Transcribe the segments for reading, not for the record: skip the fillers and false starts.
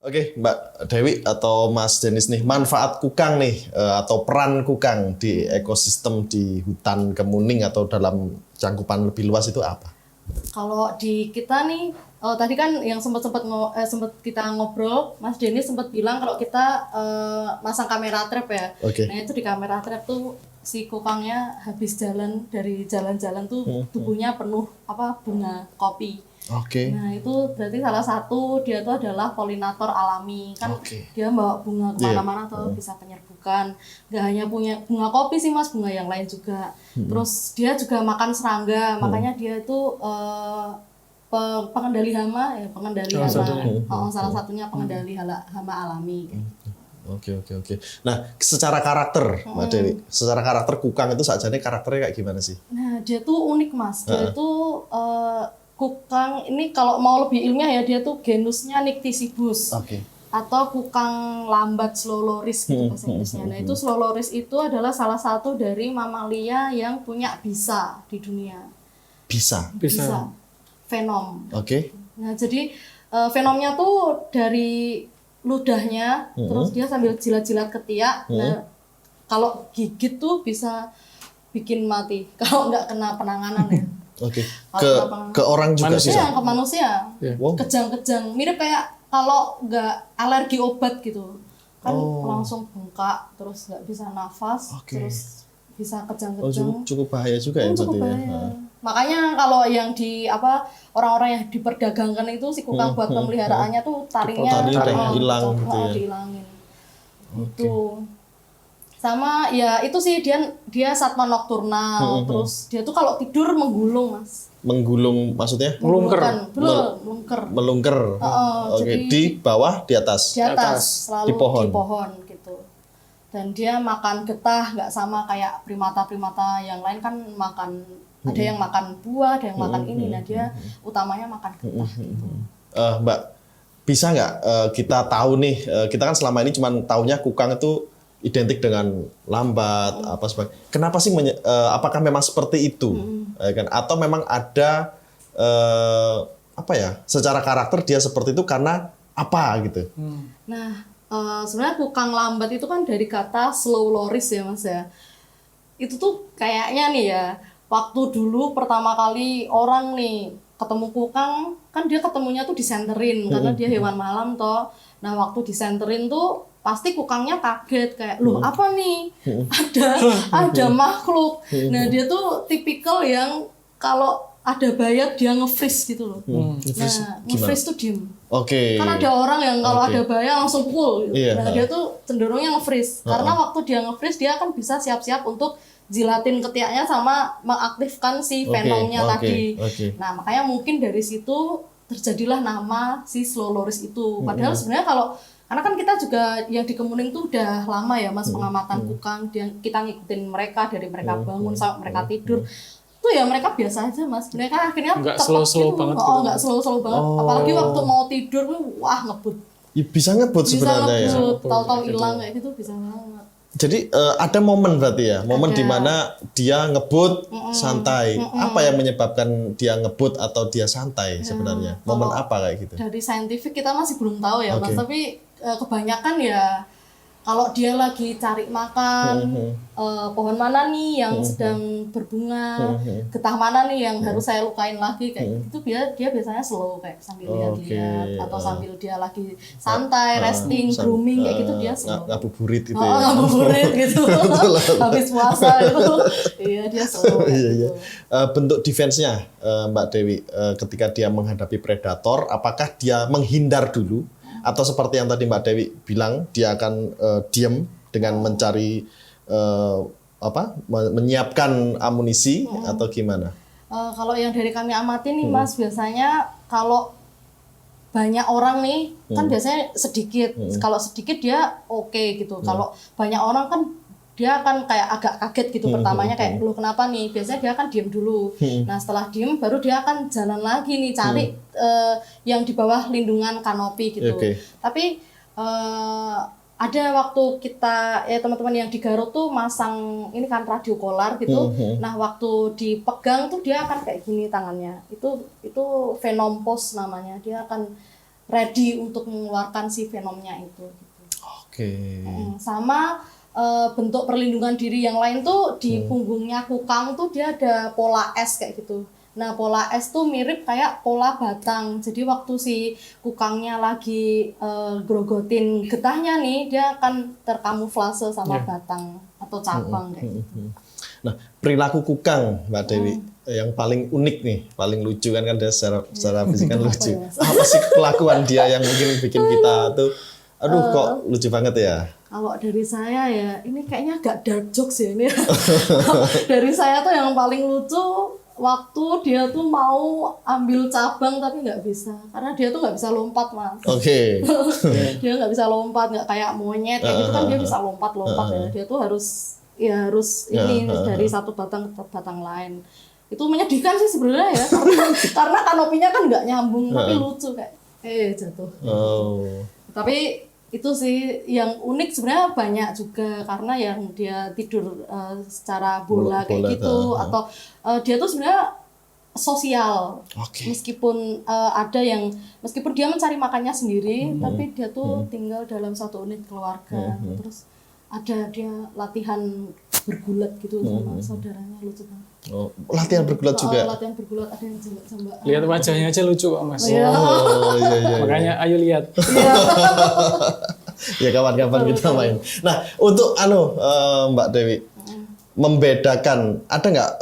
Oke, Mbak Dewi atau Mas Denis nih, manfaat kukang nih atau peran kukang di ekosistem di hutan kemuning atau dalam cangkupan lebih luas itu apa? Kalau di kita nih, tadi kan yang sempat kita ngobrol, Mas Denis sempat bilang kalau kita masang kamera trap ya. Oke. Nah itu di kamera trap tuh si kukangnya habis jalan dari jalan-jalan tuh tubuhnya penuh bunga kopi. Oke. Nah itu berarti salah satu dia tuh adalah polinator alami kan. Oke. Dia bawa bunga kemana-mana tuh bisa penyerbukan. Gak hanya punya bunga kopi sih mas, bunga yang lain juga. Terus dia juga makan serangga, makanya dia itu pengendali hama ya, salah satunya pengendali hama alami. Oke. Nah, secara karakter, Mbak Dewi, secara karakter kukang itu sajane karakternya kayak gimana sih? Nah dia tuh unik mas, dia tuh kukang ini kalau mau lebih ilmiah ya dia tuh genusnya Nycticebus. Oke. Atau kukang lambat slow loris gitu bahasa Inggrisnya. Nah itu slow loris itu adalah salah satu dari mamalia yang punya bisa di dunia. Bisa. Fenom. Oke. Nah jadi fenomnya tuh dari ludahnya, terus dia sambil jilat-jilat ketiak. Nah kalau gigit tuh bisa bikin mati kalau nggak kena penanganan ya. Oke. Ke orang juga sih. Ke manusia. Yeah. Wow. Kejang-kejang, mirip kayak kalau nggak alergi obat gitu kan langsung bengkak, terus nggak bisa nafas, terus bisa kejang-kejang. Cukup bahaya juga ya cukup berarti bahaya. ya. Makanya kalau yang di orang-orang yang diperdagangkan itu si kukang buat pemeliharaannya tuh taringnya hilang gitu ya. Dihilangin. Itu sama ya itu sih dia satwa nokturnal. Terus dia tuh kalau tidur menggulung mas. Menggulung maksudnya? Melungker. Oke, di bawah, di atas. Di atas, selalu di pohon gitu. Dan dia makan getah, nggak sama kayak primata-primata yang lain kan makan. Ada yang makan buah, ada yang makan ini. Nah dia utamanya makan getah gitu. Mbak, bisa nggak kita tahu nih? Kita kan selama ini cuma taunya kukang itu identik dengan lambat apa sebagainya. Kenapa sih apakah memang seperti itu? Kan atau memang ada secara karakter dia seperti itu karena apa gitu? Nah, sebenarnya kukang lambat itu kan dari kata slow loris ya Mas ya. Itu tuh kayaknya nih ya, waktu dulu pertama kali orang nih ketemu kukang, kan dia ketemunya tuh disenterin karena dia hewan malam toh. Nah, waktu disenterin tuh pasti kukangnya kaget kayak loh apa nih ada makhluk. Nah dia tuh tipikal yang kalau ada bayat dia nge-freeze gitu loh. Nah nge-freeze tuh diem. Oke. Kan ada orang yang kalau ada bayat langsung pukul gitu. Iya. Nah dia tuh cenderungnya nge-freeze karena waktu dia nge-freeze dia akan bisa siap-siap untuk jilatin ketiaknya sama mengaktifkan si venomnya tadi. Nah makanya mungkin dari situ terjadilah nama si slow loris itu. Padahal sebenarnya karena kan kita juga yang di Kemuning tuh udah lama ya mas pengamatan kukang, kita ngikutin mereka dari mereka bangun sampai mereka tidur tuh ya mereka biasa aja mas, mereka akhirnya nggak slow banget gitu. Nggak slow banget, apalagi waktu mau tidur wah ngebut ya, bisa ngebut sebenarnya ya, tahu-tahu hilang kayak gitu bisa banget. Jadi ada momen berarti ya, momen dimana dia ngebut santai. Apa yang menyebabkan dia ngebut atau dia santai sebenarnya? Momen apa kayak gitu? Dari saintifik kita masih belum tahu ya mas, tapi kebanyakan ya kalau dia lagi cari makan, pohon mana nih yang sedang berbunga, getah mana nih yang harus saya lukain lagi kayak gitu, dia biasanya slow kayak sambil lihat-lihat atau sambil dia lagi santai, resting, grooming kayak gitu dia slow. Ngabuburit gitu ya. Ngabuburit gitu. Habis puasa gitu. Iya dia slow. Gitu. Bentuk defense-nya Mbak Dewi ketika dia menghadapi predator, apakah dia menghindar dulu? Atau seperti yang tadi Mbak Dewi bilang, dia akan diam dengan mencari menyiapkan amunisi atau gimana? Kalau yang dari kami amati nih Mas, biasanya kalau banyak orang nih kan biasanya sedikit. Kalau sedikit dia oke gitu. Kalau banyak orang kan dia akan kayak agak kaget gitu pertamanya kayak lu kenapa nih, biasanya dia akan diem dulu. Nah setelah diem baru dia akan jalan lagi nih cari yang di bawah lindungan kanopi gitu. Tapi ada waktu kita teman-teman yang di Garut tuh masang ini kan radio kolar gitu. Nah waktu dipegang tuh dia akan kayak gini tangannya, itu Venompos namanya, dia akan ready untuk mengeluarkan si venomnya itu. Gitu. Oke. Sama bentuk perlindungan diri yang lain tuh di punggungnya kukang tuh dia ada pola S kayak gitu. Nah pola S tuh mirip kayak pola batang. Jadi waktu si kukangnya lagi grogotin getahnya nih, dia akan terkamuflase sama batang atau cabang kayak gitu. Nah perilaku kukang Mbak Dewi yang paling unik nih, paling lucu kan dia secara fisik kan lucu. Apa sih kelakuan dia yang mungkin bikin kita tuh, aduh kok lucu banget ya? Kalau dari saya ya, ini kayaknya agak dark jokes ya ini. Dari saya tuh yang paling lucu waktu dia tuh mau ambil cabang tapi nggak bisa, karena dia tuh nggak bisa lompat Mas. Oke. Dia nggak bisa lompat, nggak kayak monyet kayak gitu kan dia bisa lompat ya. Dia tuh harus ini dari satu batang ke batang lain. Itu menyedihkan sih sebenarnya ya, karena kanopinya kan nggak nyambung tapi lucu kayak jatuh. Tapi itu sih yang unik sebenarnya banyak juga, karena yang dia tidur secara bola kayak gitu atau dia tuh sebenarnya sosial. Meskipun meskipun dia mencari makannya sendiri tapi dia tuh tinggal dalam satu unit keluarga. Terus ada dia latihan bergulat gitu sama saudaranya, lucu banget. Oh, latihan bergulat juga. Latihan bergulat ada yang jambak. Lihat wajahnya aja lucu kok Mas. Iya. Makanya ayo lihat. Ya kawan-kawan kita main. Nah untuk Mbak Dewi, membedakan ada nggak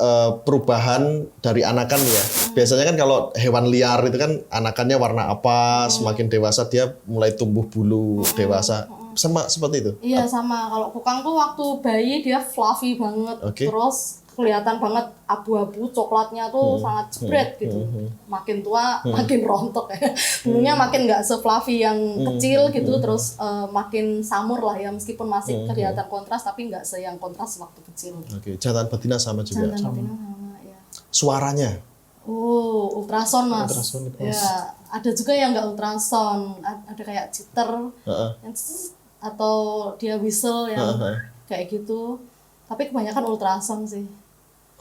perubahan dari anakan ya? Biasanya kan kalau hewan liar itu kan anakannya warna apa, semakin dewasa dia mulai tumbuh bulu dewasa. Sama seperti itu? Iya sama, kalau kukang tuh waktu bayi dia fluffy banget, terus kelihatan banget abu-abu coklatnya tuh sangat jebret gitu. Makin tua makin rontok ya. Bulunya makin nggak se-fluffy yang kecil gitu, terus makin samur lah ya, meskipun masih kelihatan kontras tapi nggak se-yang kontras waktu kecil. Oke, jantan betina sama juga. Jantan betina sama ya. Suaranya? Oh, ultrason Mas. Ultrasonik, Mas. Ya, ada juga yang nggak ultrason, ada kayak jitter, atau dia whistle yang kayak gitu. Tapi kebanyakan ultrason sih.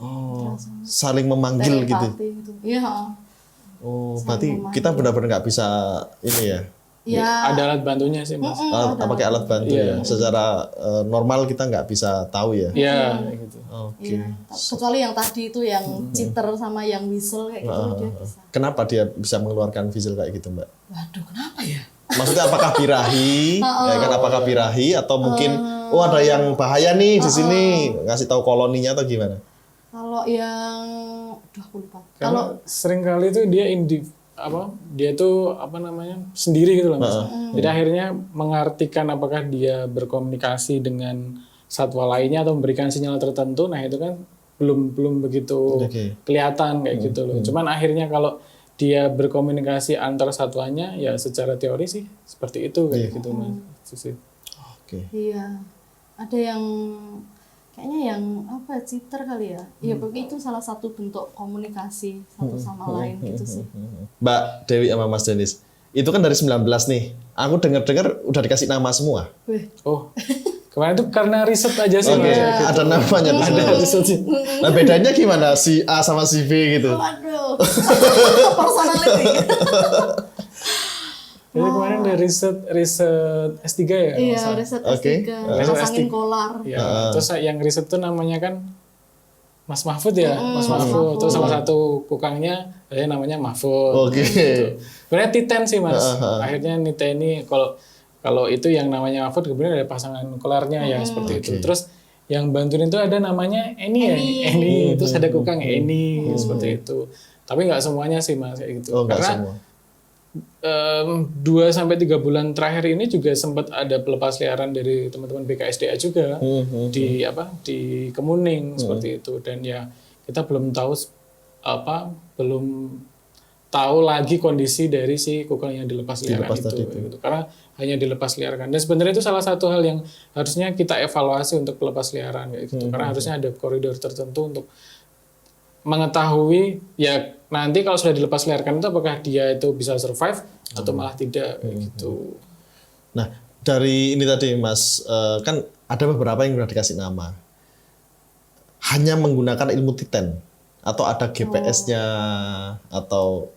Oh, saling memanggil gitu. Iya. Oh, berarti kita benar-benar nggak bisa ini ya? Iya. Ada alat bantunya sih Mas. Pakai alat bantu ya. Secara normal kita nggak bisa tahu ya. Iya, gitu. Oke. Kecuali yang tadi itu yang jitter sama yang whistle kayak gitu dia bisa. Kenapa dia bisa mengeluarkan whistle kayak gitu, Mbak? Waduh, kenapa ya? Maksudnya apakah birahi? Ya kan apakah birahi atau mungkin ada yang bahaya nih di sini, ngasih tahu koloninya atau gimana? Kalau yang aku lupa. Kalau seringkali itu dia tuh sendiri gitu loh Mas. Jadi akhirnya mengartikan apakah dia berkomunikasi dengan satwa lainnya atau memberikan sinyal tertentu. Nah itu kan belum begitu kelihatan kayak gitu loh. Cuman akhirnya kalau dia berkomunikasi antar satwanya ya secara teori sih seperti itu kayak gitu Mas. Oke. Iya. Ada yang kayaknya yang jitter kali ya. Iya, begitu salah satu bentuk komunikasi satu sama lain gitu sih. Mbak Dewi sama Mas Denis, itu kan dari 19 nih. Aku dengar-dengar udah dikasih nama semua. Oh. Kemarin itu karena riset aja sih. Oke, ada namanya. Ada riset. Nah bedanya gimana si A sama si B gitu? Waduh, personality. Jadi kemarin ada riset S3 ya? Iya, riset S3. Pasangin kolar. Ya, terus yang riset tuh namanya kan Mas Mahfud ya, Mas Mahfud. Terus salah satu kukangnya namanya Mahfud. Oke. Gitu. Sebenarnya Titen sih Mas. Akhirnya niteni kalau itu yang namanya Mahfud kemudian ada pasangan kolarnya ya seperti itu. Terus yang bantuin itu ada namanya Eni ya, Eni. Terus ada kukang Eni seperti itu. Tapi nggak semuanya sih Mas kayak gitu. Oh, karena 2-3 bulan terakhir ini juga sempat ada pelepas liaran dari teman-teman BKSDA juga di Kemuning seperti itu, dan ya kita belum tahu lagi kondisi dari si kukang yang dilepas liaran itu. Gitu. Karena hanya dilepas liarkan, dan sebenarnya itu salah satu hal yang harusnya kita evaluasi untuk pelepas liaran kayak gitu. Karena harusnya ada koridor tertentu untuk mengetahui ya nanti kalau sudah dilepas liarkan itu apakah dia itu bisa survive atau malah tidak gitu. Nah dari ini tadi Mas, kan ada beberapa yang sudah dikasih nama hanya menggunakan ilmu Titen atau ada GPS-nya atau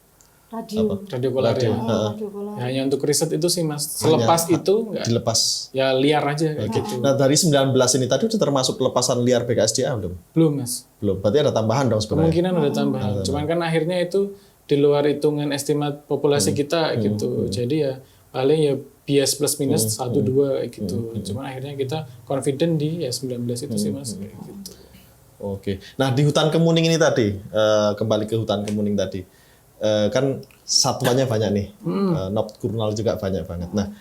radio polar ya. Radio polar. Ya, hanya untuk riset itu sih Mas. Selepas itu enggak, Dilepas. ya liar aja kayak gitu. Nah dari 19 ini tadi udah termasuk pelepasan liar BKSDA belum? Belum Mas. Belum. Berarti ada tambahan dong sebenarnya. Kemungkinan ada tambahan. Cuman kan akhirnya itu di luar hitungan estimat populasi kita gitu. Jadi ya paling ya bias plus minus 1-2 gitu. Cuman akhirnya kita confident di ya 19 itu sih Mas kayak gitu. Oke. Nah di hutan kemuning ini tadi, kembali ke hutan kemuning tadi, kan satwanya banyak nih, nocturnal juga banyak banget. Nah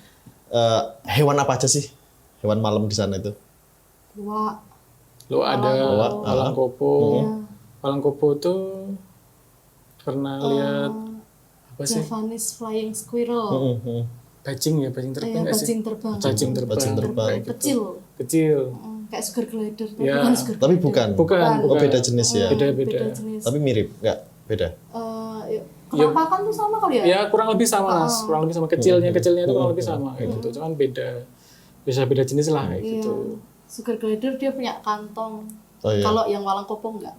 hewan apa aja sih hewan malam di sana itu? Wah, Lo ada walang kopo. Walang kopo tuh pernah lihat apa sih? Javanese flying squirrel. Bajing ya, bajing terbang nggak sih? Bajing terbang. Bajing terbang. Kayak kecil. Kecil. Kayak sugar glider. Ya. Bukan sugar Tapi glider. Bukan. Oh beda jenis ya. Beda. Beda jenis. Tapi mirip, nggak beda? Kenampakan tuh sama kali ya? Ya kurang lebih sama Mas. Kurang lebih sama kecilnya itu kurang lebih sama kayak gitu. Cuman beda. Bisa beda jenis lah kayak gitu. Sugar glider dia punya kantong. Oh, iya. Kalau yang walang kopo enggak.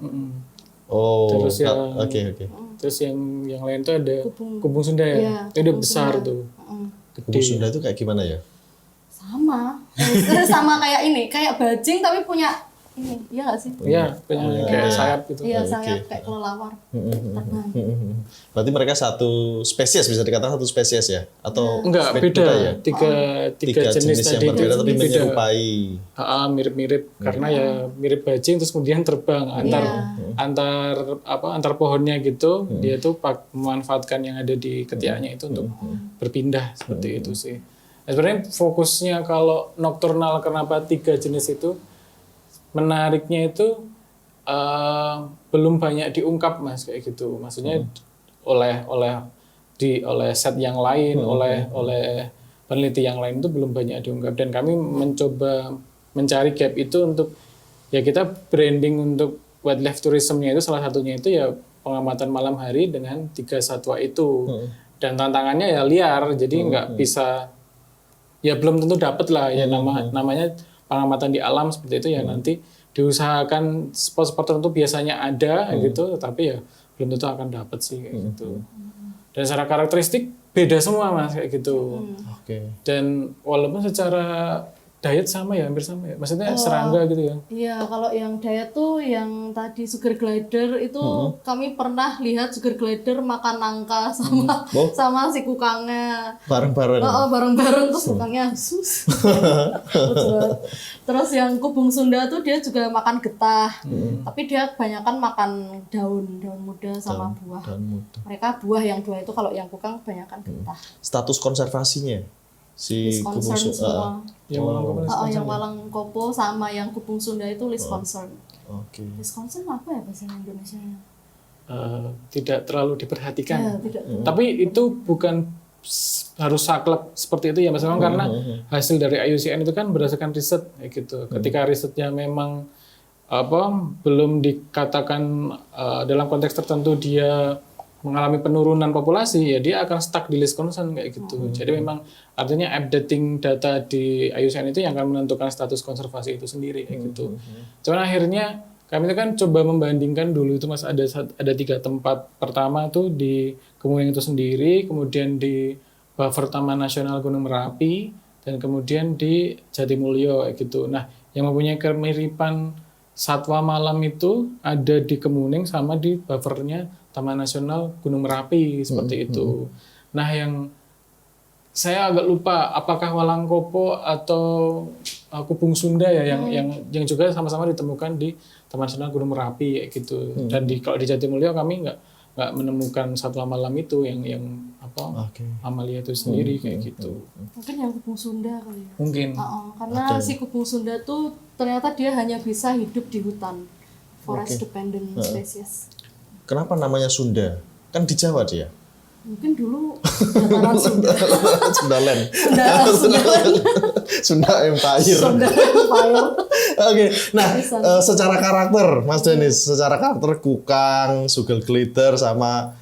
Oh. Terus yang Oke. Terus yang lain tuh ada Kubung. kubung Sunda ya. Iya, Itu udah kubung besar Sunda. tuh. Kubung Sunda itu kayak gimana ya? Sama. Sama kayak ini, kayak bajing tapi punya ini, iya nggak sih? Iya, punya kayak sayap gitu. Iya, sayap kayak kelelawar. Terbang. Berarti mereka satu spesies, bisa dikatakan satu spesies ya? Atau Enggak, beda beda. ya? Tiga jenis yang tadi berbeda tapi beda. menyerupai. Mirip-mirip karena ya mirip bajing terus kemudian terbang antar pohonnya gitu. Dia tuh memanfaatkan yang ada di ketiaknya itu untuk berpindah seperti itu sih. Nah, sebenarnya fokusnya kalau nocturnal kenapa 3 jenis itu menariknya itu belum banyak diungkap Mas kayak gitu. Maksudnya oleh set yang lain, oleh peneliti yang lain itu belum banyak diungkap dan kami mencoba mencari gap itu untuk ya kita branding untuk wildlife tourism-nya itu salah satunya itu ya pengamatan malam hari dengan 3 satwa itu. Dan tantangannya ya liar, jadi nggak bisa ya belum tentu dapat lah ya namanya pengamatan di alam seperti itu ya nanti diusahakan spot-spot tertentu biasanya ada gitu, tapi ya belum tentu akan dapat sih kayak gitu. Dan secara karakteristik beda semua Mas kayak gitu. Oke. Dan walaupun secara diet sama ya, hampir sama ya. Maksudnya serangga gitu ya. Iya, kalau yang diet tuh yang tadi sugar glider itu kami pernah lihat sugar glider makan nangka sama si kukangnya. Bareng-bareng. Bareng-bareng terus kukangnya sus. Terus yang kubung Sunda tuh dia juga makan getah. Tapi dia kebanyakan makan daun muda sama buah. Dan muda. Mereka buah yang 2 itu, kalau yang kukang kebanyakan getah. Status konservasinya si kubung Concern semua. Yang Yang walang kopo sama yang kubung Sunda itu list concern. Oke. List concern apa ya bahasa Indonesia? tidak terlalu diperhatikan. Ya, tidak. Tapi itu bukan harus saklek seperti itu ya Mas, memang karena hasil dari IUCN itu kan berdasarkan riset kayak gitu. Ketika risetnya memang belum dikatakan dalam konteks tertentu dia mengalami penurunan populasi, ya dia akan stuck di list concern kayak gitu. Jadi memang artinya updating data di IUCN itu yang akan menentukan status konservasi itu sendiri kayak gitu. Cuman akhirnya kami itu kan coba membandingkan dulu itu Mas, ada 3 tempat. Pertama tuh di Kemuning itu sendiri, kemudian di Buffer Taman Nasional Gunung Merapi, dan kemudian di Jatimulyo kayak gitu. Nah, yang mempunyai kemiripan satwa malam itu ada di Kemuning sama di buffernya Taman Nasional Gunung Merapi seperti itu. Nah, yang saya agak lupa apakah walang kopo atau kubung Sunda ya yang juga sama-sama ditemukan di Taman Nasional Gunung Merapi kayak gitu. Dan kalau di Jatimulyo kami nggak menemukan satwa malam itu yang mamalia itu sendiri kayak gitu. Mungkin yang kubung Sunda kali ya. Mungkin. Karena si kubung Sunda tuh ternyata dia hanya bisa hidup di hutan, forest dependent species. Kenapa namanya Sunda? Kan di Jawa dia. Mungkin dulu dataran Sunda. Sundaland. Sundaland. Sunda Empire. Sunda Empire. Oke. Nah, secara karakter Mas Denis, secara karakter kukang, sugar glider sama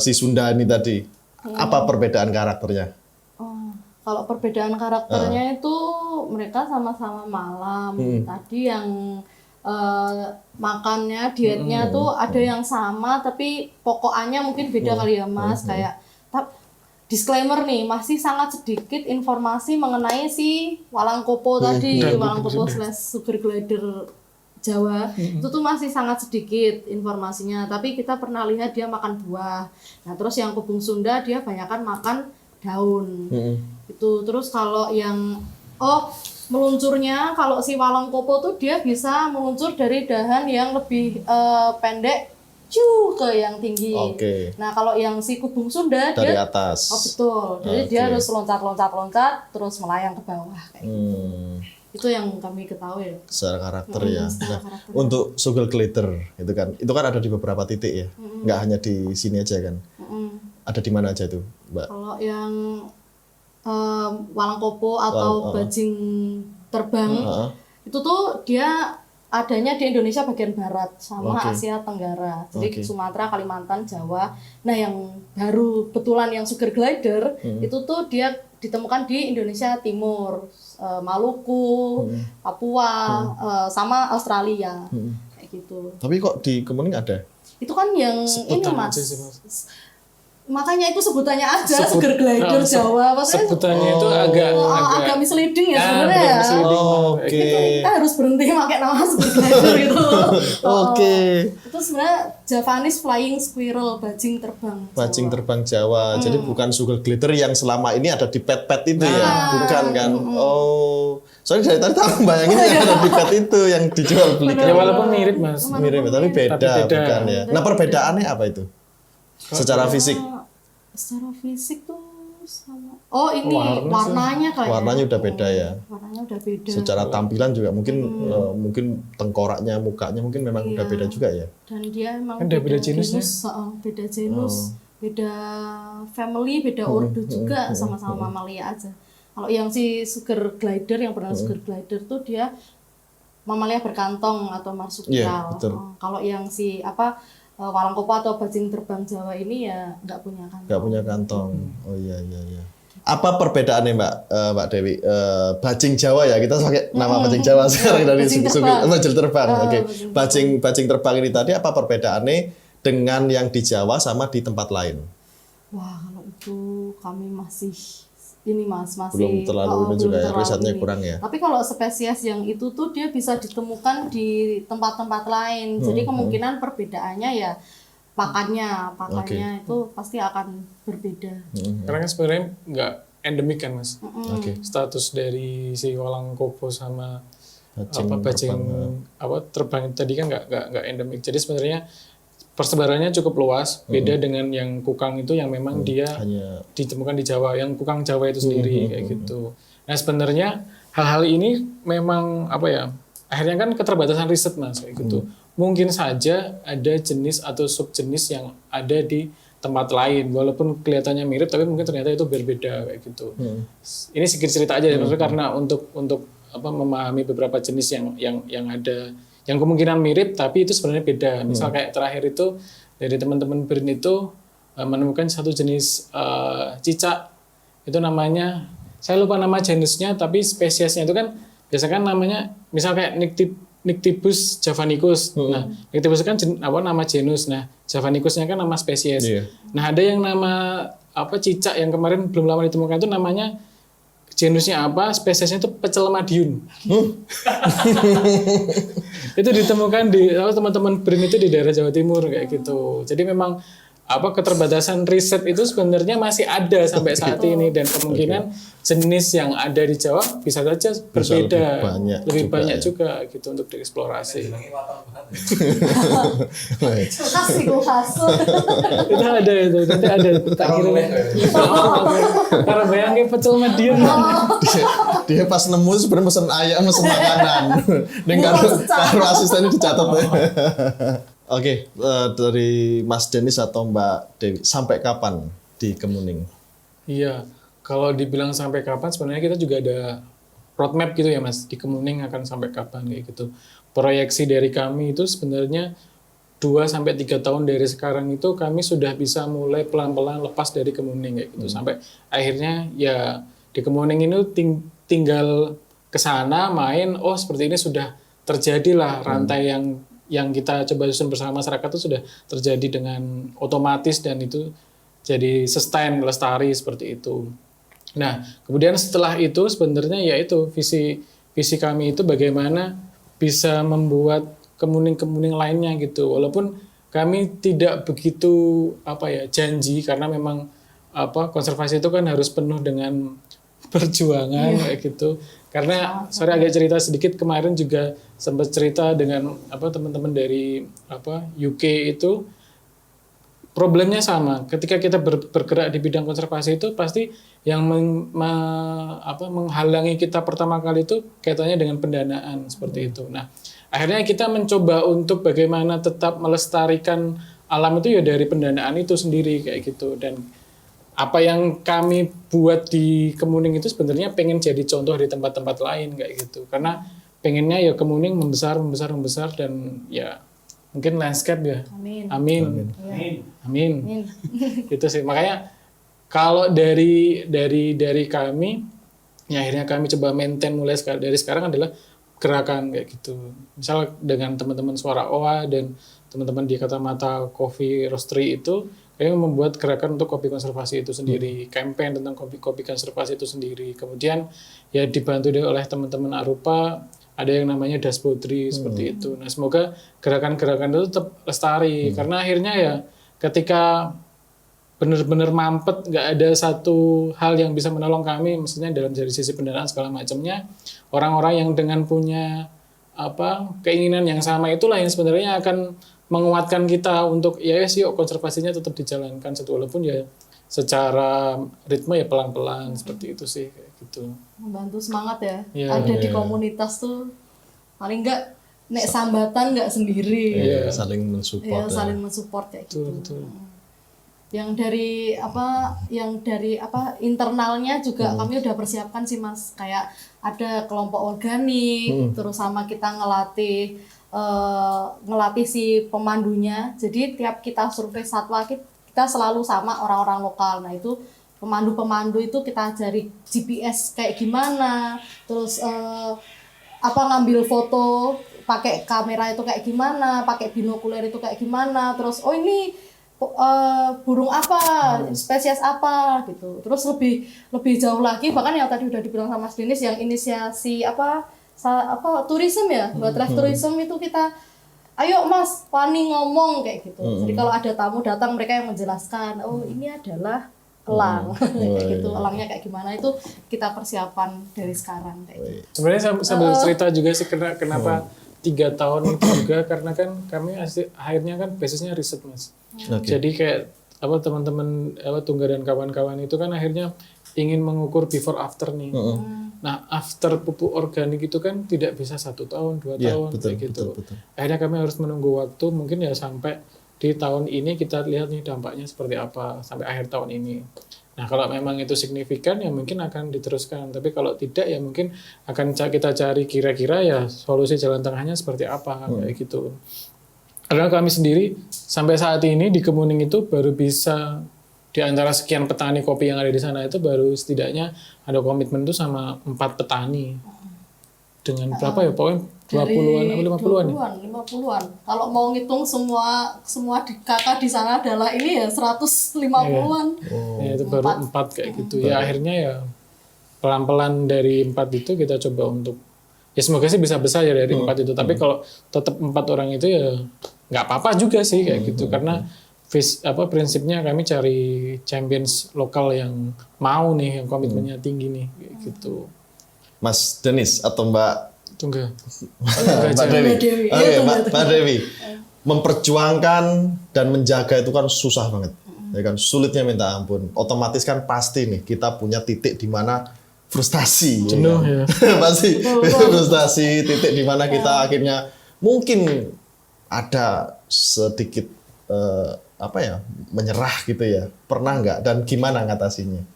si Sunda ini tadi. Apa perbedaan karakternya? Kalau perbedaan karakternya itu mereka sama-sama malam. Tadi yang makannya, dietnya tuh ada yang sama tapi pokoknya mungkin beda kali ya Mas. Kayak disclaimer nih, masih sangat sedikit informasi mengenai si walang kopo tadi, walang kopo / sugar glider Jawa. Itu tuh masih sangat sedikit informasinya, tapi kita pernah lihat dia makan buah. Nah terus yang kubung Sunda dia banyakan makan daun. Itu terus kalau yang meluncurnya, kalau si walang kopo tuh dia bisa meluncur dari dahan yang lebih pendek ke yang tinggi. Nah kalau yang si kubung Sunda dari dia atas. Betul. Jadi dia harus loncat terus melayang ke bawah kayak gitu. Itu yang kami ketahui. Secara karakter ya. Nah, untuk sugar glider itu kan ada di beberapa titik ya. Nggak hanya di sini aja kan. Ada di mana aja itu, Mbak? Kalau yang walang kopo atau bajing terbang itu tuh dia adanya di Indonesia bagian barat sama Asia Tenggara. Jadi Sumatera, Kalimantan, Jawa. Nah, yang baru betulan yang sugar glider itu tuh dia ditemukan di Indonesia Timur, Maluku, Papua, sama Australia. Kayak gitu. Tapi kok di Kemuning ada? Itu kan yang Sebutan ini Mas. aja sih, Mas. Makanya itu sebutannya aja sugar glider Jawa. Maksudnya sebutannya itu agak misleading ya sebenarnya ya. Kita harus berhenti pakai nama sugar glider gitu. Itu sebenarnya Javanese flying squirrel, bajing terbang Jawa. Bajing terbang Jawa. Jadi bukan sugar glider yang selama ini ada di pet-pet itu ya, bukan kan? Soalnya dari tadi tak bayangin yang ada di pet itu yang dijual beli. Ya walaupun mirip Mas. Mirip tapi beda bukan ya. Nah, perbedaannya apa itu? Secara fisik? Secara fisik tuh sama. Ini warnanya kayak. Warnanya udah beda ya. Warnanya udah beda. Secara tampilan juga mungkin tengkoraknya, mukanya mungkin memang udah beda juga ya. Dan dia emang kan beda jenisnya. Beda genus, beda family, beda ordo juga, sama-sama mamalia aja. Kalau yang si sugar glider yang pernah sugar glider tuh dia mamalia berkantong atau marsupial. Kalau yang si walang kopo atau bajing terbang Jawa ini ya nggak punya kantong. Nggak punya kantong. Oh iya. Apa perbedaannya Mbak Dewi? Bajing Jawa ya, kita pakai nama bajing Jawa sekarang dari bajing terbang. Bajing terbang ini tadi apa perbedaannya dengan yang di Jawa sama di tempat lain? Wah, kalau itu kami masih masih belum terlalu juga ya, risetnya kurang ya. Tapi kalau spesies yang itu tuh dia bisa ditemukan di tempat-tempat lain. Jadi kemungkinan perbedaannya ya pakannya itu pasti akan berbeda. Karena kan sebenarnya nggak endemik kan Mas. Status dari si walang kopo sama bajing terbang tadi kan nggak endemik. Jadi sebenarnya persebarannya cukup luas, beda dengan yang kukang itu yang memang dia hanya ditemukan di Jawa, yang kukang Jawa itu sendiri kayak gitu. Nah sebenarnya hal-hal ini memang akhirnya kan keterbatasan riset Mas kayak gitu. Mungkin saja ada jenis atau subjenis yang ada di tempat lain, walaupun kelihatannya mirip, tapi mungkin ternyata itu berbeda kayak gitu. Ini sedikit cerita aja, maksudnya karena untuk memahami beberapa jenis yang ada. Yang kemungkinan mirip tapi itu sebenarnya beda. Misal kayak terakhir itu dari teman-teman BRIN itu menemukan satu jenis cicak, itu namanya, saya lupa nama jenisnya tapi spesiesnya itu kan biasanya kan namanya misal kayak Nyctibus javanicus. Nah, Nyctibus kan nama genus. Nah, javanicusnya kan nama spesies. Nah, ada yang nama cicak yang kemarin belum lama ditemukan itu namanya genusnya apa, spesiesnya itu pecel Madiun. Itu ditemukan di teman-teman BRIN itu di daerah Jawa Timur kayak gitu. Jadi memang keterbatasan riset itu sebenarnya masih ada sampai saat ini, dan kemungkinan jenis yang ada di Jawa bisa saja berbeda, lebih banyak juga gitu untuk dieksplorasi. Itu ada itu, nanti ada tak kira. Karena bayangin pecel Madiun. Dia pas nemu sebenarnya pesen ayam, pesen makanan. Dan kalau asistennya dicatat. Oke, dari Mas Denis atau Mbak Dewi, sampai kapan di Kemuning? Iya, kalau dibilang sampai kapan, sebenarnya kita juga ada roadmap gitu ya Mas, di Kemuning akan sampai kapan kayak gitu. Proyeksi dari kami itu sebenarnya 2-3 tahun dari sekarang itu kami sudah bisa mulai pelan-pelan lepas dari Kemuning kayak gitu. Sampai akhirnya ya di Kemuning ini tinggal ke sana main, seperti ini sudah terjadilah rantai yang kita coba susun bersama masyarakat itu sudah terjadi dengan otomatis dan itu jadi sustain, lestari seperti itu. Nah, kemudian setelah itu sebenarnya yaitu visi kami itu bagaimana bisa membuat kemuning-kemuning lainnya gitu. Walaupun kami tidak begitu janji karena memang konservasi itu kan harus penuh dengan perjuangan kayak gitu. Karena agak cerita sedikit, kemarin juga sempat cerita dengan teman-teman dari UK itu problemnya sama. Ketika kita bergerak di bidang konservasi itu pasti yang menghalangi kita pertama kali itu kaitannya dengan pendanaan seperti itu. Nah, akhirnya kita mencoba untuk bagaimana tetap melestarikan alam itu ya dari pendanaan itu sendiri kayak gitu. Dan apa yang kami buat di Kemuning itu sebenarnya pengen jadi contoh di tempat-tempat lain kayak gitu. Karena pengennya ya Kemuning membesar dan ya mungkin landscape ya. Amin. Itu sih. Makanya kalau dari kami, ya akhirnya kami coba maintain mulai dari sekarang adalah gerakan kayak gitu. Misal dengan teman-teman Suara Owa dan teman-teman di Kacamata Coffee Roastery itu, kami membuat gerakan untuk kopi konservasi itu sendiri, campaign tentang kopi konservasi itu sendiri. Kemudian ya dibantu oleh teman-teman Arupa. Ada yang namanya Daspodri seperti itu. Nah, semoga gerakan-gerakan itu tetap lestari karena akhirnya ya ketika benar-benar mampet, nggak ada satu hal yang bisa menolong kami, maksudnya dalam dari sisi pendanaan segala macamnya, orang-orang yang dengan punya keinginan yang sama itulah yang sebenarnya akan menguatkan kita untuk yuk konservasinya tetap dijalankan walaupun ya secara ritme ya pelan-pelan seperti itu sih kayak gitu. Membantu semangat ya. Ada di komunitas tuh paling enggak nek sambatan enggak sendiri. Saling mensupport. Saling mensupport kayak gitu. Betul. Yang dari internalnya juga kami udah persiapkan sih Mas, kayak ada kelompok organik, terus sama kita ngelatih si pemandunya. Jadi tiap kita survei satwa kita selalu sama orang-orang lokal. Nah itu pemandu itu kita ajari GPS kayak gimana, terus ngambil foto pakai kamera itu kayak gimana, pakai binokuler itu kayak gimana, terus ini burung apa, spesies apa gitu. Terus lebih jauh lagi, bahkan yang tadi udah dibilang sama Mas Denis yang inisiasi tourism ya, buat drive tourism itu kita ayo Mas, wani ngomong kayak gitu. Jadi kalau ada tamu datang mereka yang menjelaskan, oh ini adalah elang, kayak gitu. Elangnya kayak gimana itu kita persiapan dari sekarang kayak gitu. Sebenarnya sambil cerita juga sih kenapa 3 tahun itu juga karena kan kami akhirnya kan basisnya riset Mas. Jadi kayak teman-teman Tungga dan kawan-kawan itu kan akhirnya ingin mengukur before after nih. Nah, after pupuk organik itu kan tidak bisa 1 tahun, 2 tahun kayak gitu. Betul. Akhirnya kami harus menunggu waktu mungkin ya sampai di tahun ini kita lihat nih dampaknya seperti apa sampai akhir tahun ini. Nah, kalau memang itu signifikan ya mungkin akan diteruskan. Tapi kalau tidak ya mungkin akan kita cari kira-kira ya solusi jalan tengahnya seperti apa kayak gitu. Karena kami sendiri sampai saat ini di Kemuning itu baru bisa di antara sekian petani kopi yang ada di sana itu baru setidaknya ada komitmen itu sama 4 petani. Dengan berapa ya? Pokoknya 20-an atau 50-an ya? 50-an. Kalau mau ngitung semua kakak di sana adalah ini ya 150-an. Ya, itu baru 4 kayak gitu. Ya akhirnya ya pelan-pelan dari 4 itu kita coba untuk ya semoga sih bisa besar ya dari 4 itu. Tapi kalau tetap 4 orang itu ya nggak apa-apa juga sih kayak gitu. Karena prinsipnya kami cari champions lokal yang mau nih, yang komitmennya tinggi nih gitu. Mas Denis atau Mbak Tungga. Mbak Dewi. Oke, Mbak Dewi. Memperjuangkan dan menjaga itu kan susah banget. Ya kan, sulitnya minta ampun. Otomatis kan pasti nih kita punya titik di mana frustasi. Jenuh ya. Pasti frustasi, titik di mana kita akhirnya mungkin ada sedikit menyerah gitu ya. Pernah nggak dan gimana ngatasinya?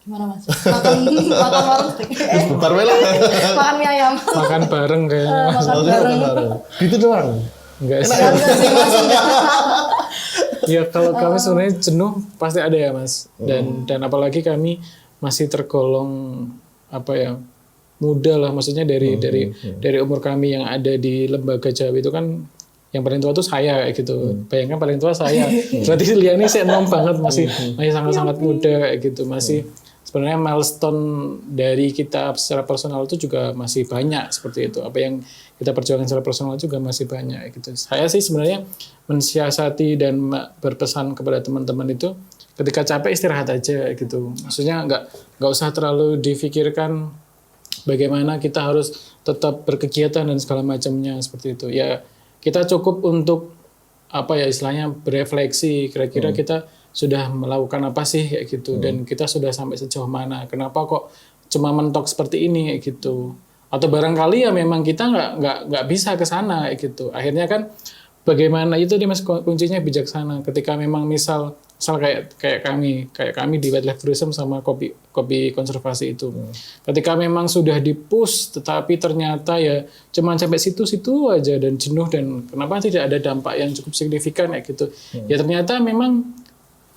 Gimana Mas? Makan warung steak. Makan mie ayam. Makan bareng kayaknya. Makan bareng. Gitu doang. Enggak sih. Enggak sih Mas. Ya kalau kami sebenarnya jenuh pasti ada ya Mas. Dan apalagi kami masih tergolong muda lah, maksudnya dari umur kami yang ada di Lembaga Jawi itu kan yang paling tua tuh saya kayak gitu. Bayangkan paling tua saya. Berarti Lia ini enom banget, masih sangat-sangat muda kayak gitu. Masih sebenarnya milestone dari kita secara personal itu juga masih banyak seperti itu. Apa yang kita perjuangkan secara personal juga masih banyak gitu. Saya sih sebenarnya mensiasati dan berpesan kepada teman-teman itu ketika capek istirahat aja gitu. Maksudnya nggak usah terlalu difikirkan bagaimana kita harus tetap berkegiatan dan segala macamnya seperti itu. Ya kita cukup untuk apa ya istilahnya berefleksi, kira-kira kita sudah melakukan apa sih kayak gitu dan kita sudah sampai sejauh mana, kenapa kok cuma mentok seperti ini kayak gitu, atau barangkali ya memang kita nggak bisa ke sana kayak gitu. Akhirnya kan bagaimana itu dia mas kuncinya bijaksana. Ketika memang misal kayak kami di Wildlife Tourism sama kopi konservasi itu, ketika memang sudah di-push tetapi ternyata ya cuma sampai situ-situ aja dan jenuh dan kenapa tidak ada dampak yang cukup signifikan kayak gitu. Ya ternyata memang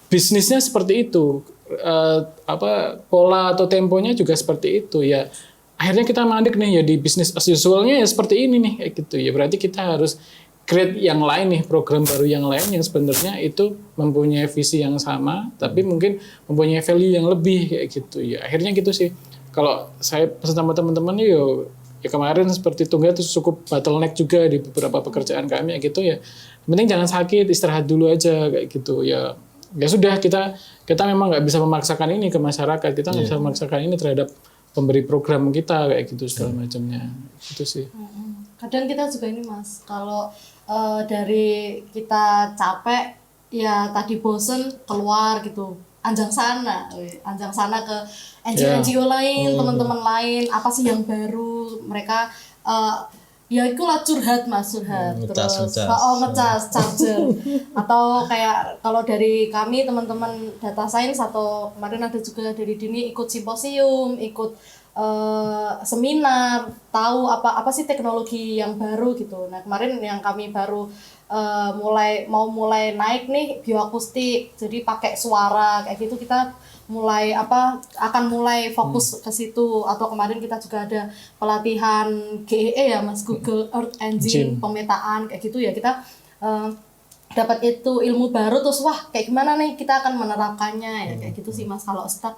bisnisnya seperti itu, pola atau temponya juga seperti itu ya. Akhirnya kita mandek nih ya di bisnis as usual-nya ya seperti ini nih kayak gitu ya. Berarti kita harus create yang lain nih, program baru yang lain yang sebenarnya itu mempunyai visi yang sama tapi mungkin mempunyai value yang lebih kayak gitu ya. Akhirnya gitu sih. Kalau saya pesan sama teman-teman ya kemarin seperti Tunggal itu cukup bottleneck juga di beberapa pekerjaan kami gitu ya. Yang penting jangan sakit, istirahat dulu aja kayak gitu ya. Ya sudah kita memang nggak bisa memaksakan ini ke masyarakat, kita nggak bisa memaksakan ini terhadap pemberi program kita kayak gitu segala macamnya. Itu sih. Kadang kita juga ini mas, kalau dari kita capek ya tadi bosen keluar gitu, anjang sana ke NGO lain, teman-teman lain, apa sih yang baru mereka ya itulah curhat terus ngecas charger atau kayak kalau dari kami teman-teman data science atau kemarin ada juga dari Dini ikut simposium, ikut seminar, tahu apa sih teknologi yang baru gitu. Nah kemarin yang kami baru mulai naik nih bioakustik, jadi pakai suara kayak gitu, kita akan mulai fokus ke situ. Atau kemarin kita juga ada pelatihan GEE ya mas, Google Earth Engine pemetaan kayak gitu ya, kita dapat itu ilmu baru terus wah kayak gimana nih kita akan menerapkannya ya kayak gitu sih mas. Kalau stuck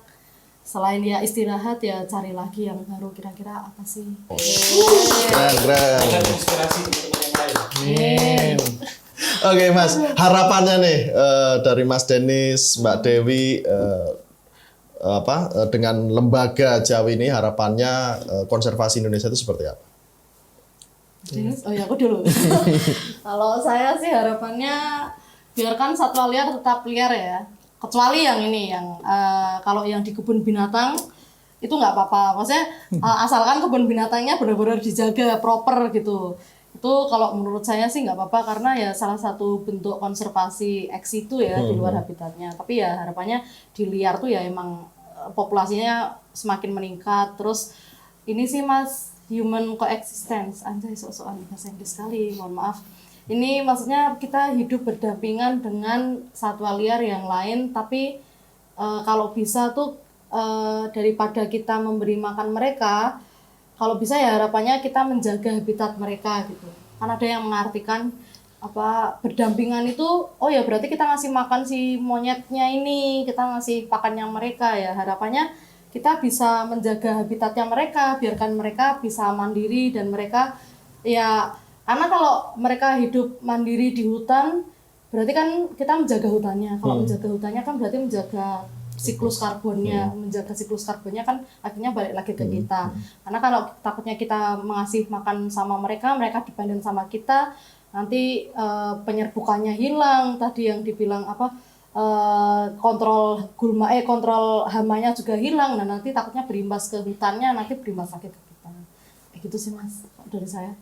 selain ya istirahat ya cari lagi yang baru, kira-kira apa sih. Keren. Inspirasi untuk yang lain. Oke mas, harapannya nih dari Mas Denis, Mbak Dewi, dengan lembaga Jawi ini harapannya konservasi Indonesia itu seperti apa? Oh ya aku dulu. Kalau saya sih harapannya biarkan satwa liar tetap liar ya. Kecuali yang ini kalau yang di kebun binatang itu nggak apa-apa. Maksudnya asalkan kebun binatangnya benar-benar dijaga proper gitu. Itu kalau menurut saya sih nggak apa-apa karena ya salah satu bentuk konservasi ex situ ya di luar habitatnya. Tapi ya harapannya di liar tuh ya emang populasinya semakin meningkat. Terus ini sih mas, human coexistence, anjay sok-sokan bahasa Inggris sekali, mohon maaf. Ini maksudnya kita hidup berdampingan dengan satwa liar yang lain, tapi kalau bisa tuh daripada kita memberi makan mereka, kalau bisa ya harapannya kita menjaga habitat mereka gitu. Kan ada yang mengartikan berdampingan itu, oh ya berarti kita ngasih makan si monyetnya ini, kita ngasih pakannya mereka ya. Harapannya kita bisa menjaga habitatnya mereka, biarkan mereka bisa mandiri dan mereka ya. Karena kalau mereka hidup mandiri di hutan, berarti kan kita menjaga hutannya. Kalau menjaga hutannya kan berarti menjaga siklus karbonnya. Menjaga siklus karbonnya kan akhirnya balik lagi ke kita. Karena kalau takutnya kita mengasih makan sama mereka, mereka dependen sama kita, nanti penyerbukannya hilang. Tadi yang dibilang kontrol hamanya juga hilang. Nah nanti takutnya berimbas ke hutannya, nanti berimbas lagi ke kita. Kayak gitu sih mas, dari saya.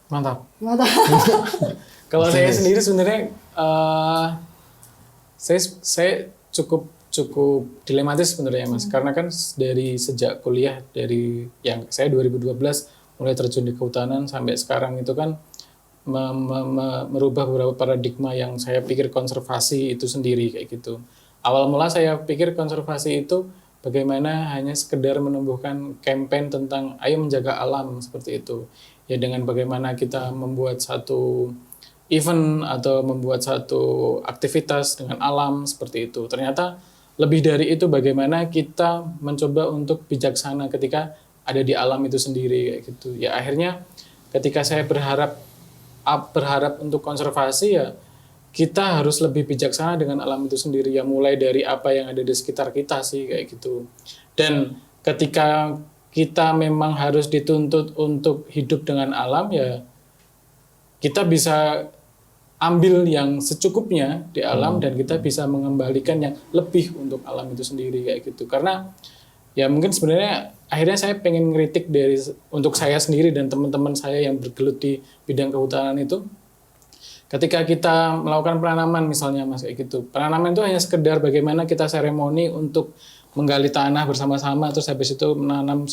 Mantap. Kalau saya sendiri sebenarnya saya cukup dilematis sebenarnya mas, karena kan dari sejak kuliah, dari yang saya 2012 mulai terjun di kehutanan sampai sekarang itu kan merubah beberapa paradigma yang saya pikir konservasi itu sendiri kayak gitu. Awal mula saya pikir konservasi itu bagaimana hanya sekedar menumbuhkan campaign tentang ayo menjaga alam seperti itu. Ya dengan bagaimana kita membuat satu event atau membuat satu aktivitas dengan alam seperti itu. Ternyata lebih dari itu bagaimana kita mencoba untuk bijaksana ketika ada di alam itu sendiri kayak gitu. Ya akhirnya ketika saya berharap untuk konservasi ya kita harus lebih bijaksana dengan alam itu sendiri ya, mulai dari apa yang ada di sekitar kita sih kayak gitu. Dan ketika kita memang harus dituntut untuk hidup dengan alam ya kita bisa ambil yang secukupnya di alam dan kita bisa mengembalikan yang lebih untuk alam itu sendiri kayak gitu. Karena ya mungkin sebenarnya akhirnya saya pengen ngeritik untuk saya sendiri dan teman-teman saya yang bergelut di bidang kehutanan itu. Ketika kita melakukan penanaman misalnya Mas kayak gitu. Penanaman itu hanya sekedar bagaimana kita seremoni untuk menggali tanah bersama-sama terus habis itu menanam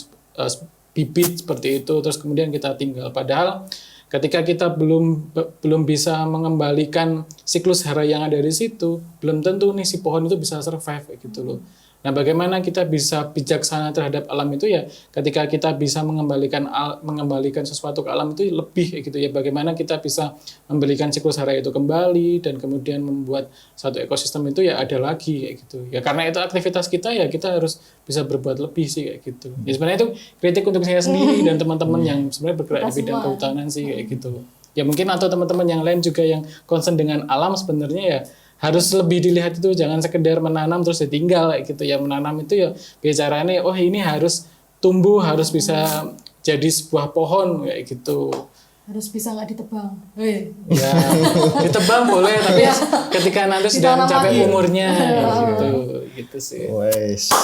bibit seperti itu terus kemudian kita tinggal. Padahal ketika kita belum bisa mengembalikan siklus hara yang ada di situ, belum tentu nih si pohon itu bisa survive kayak gitu loh. Nah, bagaimana kita bisa bijaksana terhadap alam itu ya ketika kita bisa mengembalikan sesuatu ke alam itu lebih kayak gitu ya. Bagaimana kita bisa memberikan siklus hara itu kembali dan kemudian membuat satu ekosistem itu ya ada lagi kayak gitu. Ya karena itu aktivitas kita ya kita harus bisa berbuat lebih sih kayak gitu. Ya sebenarnya itu kritik untuk saya sendiri dan teman-teman yang sebenarnya bergerak di bidang kehutanan sih kayak gitu. Ya mungkin atau teman-teman yang lain juga yang concern dengan alam sebenarnya ya harus lebih dilihat itu, jangan sekedar menanam terus ditinggal kayak gitu ya. Menanam itu ya bicaranya oh ini harus tumbuh, harus bisa jadi sebuah pohon kayak gitu. Harus bisa nggak ditebang. Ya, ditebang boleh tapi ketika nanti sudah mencapai umurnya gitu sih. Wes.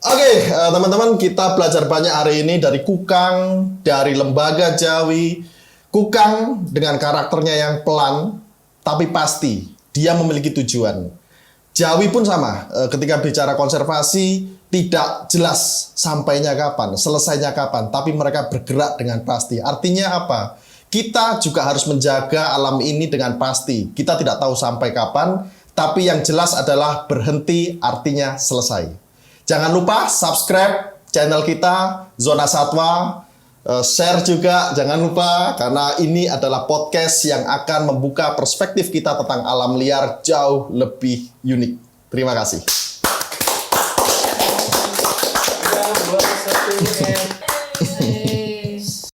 Oke, teman-teman, kita belajar banyak hari ini dari Kukang, dari Lembaga Jawi. Kukang dengan karakternya yang pelan, tapi pasti dia memiliki tujuan. Jawi pun sama, ketika bicara konservasi, tidak jelas sampainya kapan, selesainya kapan, tapi mereka bergerak dengan pasti. Artinya apa? Kita juga harus menjaga alam ini dengan pasti. Kita tidak tahu sampai kapan, tapi yang jelas adalah berhenti artinya selesai. Jangan lupa subscribe channel kita, Zona Satwa. Share juga, jangan lupa, karena ini adalah podcast yang akan membuka perspektif kita tentang alam liar jauh lebih unik. Terima kasih.